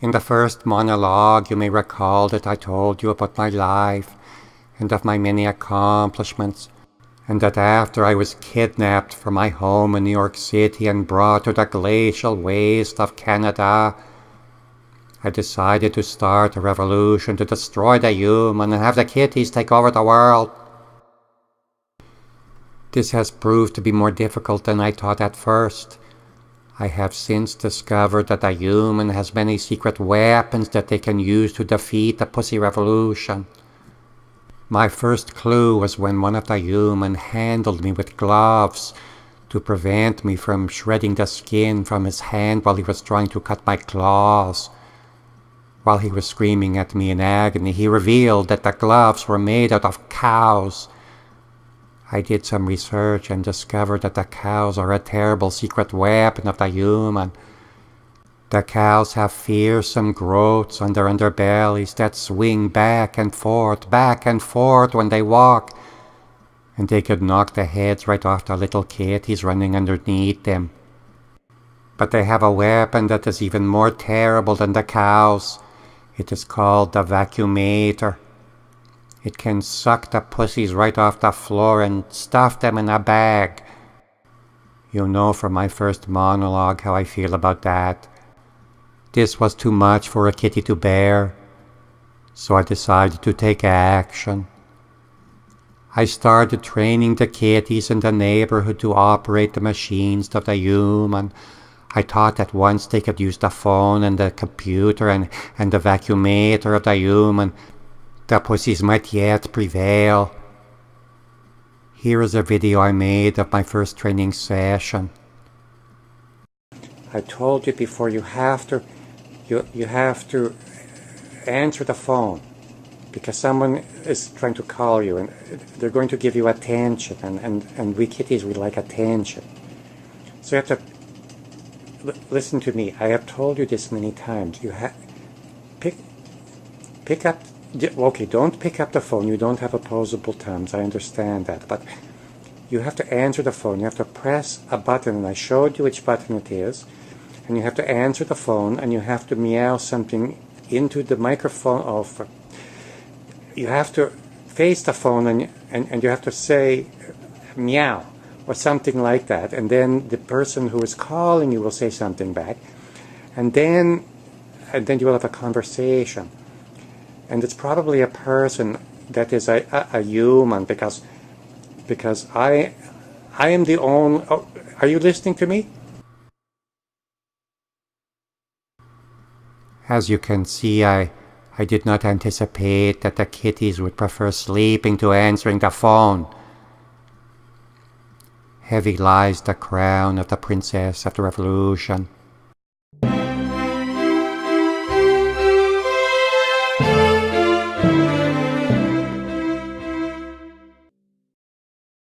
In the first monologue, you may recall that I told you about my life and of my many accomplishments, and that after I was kidnapped from my home in New York City and brought to the glacial waste of Canada, I decided to start a revolution to destroy the human and have the kitties take over the world. This has proved to be more difficult than I thought at first. I have since discovered that a human has many secret weapons that they can use to defeat the pussy revolution. My first clue was when one of the human handled me with gloves to prevent me from shredding the skin from his hand while he was trying to cut my claws. While he was screaming at me in agony, he revealed that the gloves were made out of cows. I did some research and discovered that the cows are a terrible secret weapon of the human. The cows have fearsome growths on their underbellies that swing back and forth when they walk, and they could knock the heads right off the little kitties running underneath them. But they have a weapon that is even more terrible than the cows. It is called the vacuumator. It can suck the pussies right off the floor and stuff them in a bag. You know from my first monologue how I feel about that. This was too much for a kitty to bear, so I decided to take action. I started training the kitties in the neighborhood to operate the machines of the human. I thought that once they could use the phone and the computer and the vacuumator of the human, the pussies might yet prevail. Here is a video I made of my first training session. I told you before, you have to answer the phone, because someone is trying to call you and they're going to give you attention, and we kitties, we like attention. So you have to listen to me. I have told you this many times. You have pick up. Okay, don't pick up the phone. You don't have opposable thumbs. I understand that, but you have to answer the phone. You have to press a button, and I showed you which button it is, and you have to answer the phone, and you have to meow something into the microphone. You have to face the phone, and you have to say meow or something like that, and then the person who is calling you will say something back, and then you will have a conversation. And it's probably a person that is a human, because I am the only... Oh, are you listening to me? As you can see, I did not anticipate that the kitties would prefer sleeping to answering the phone. Heavy lies the crown of the princess of the revolution.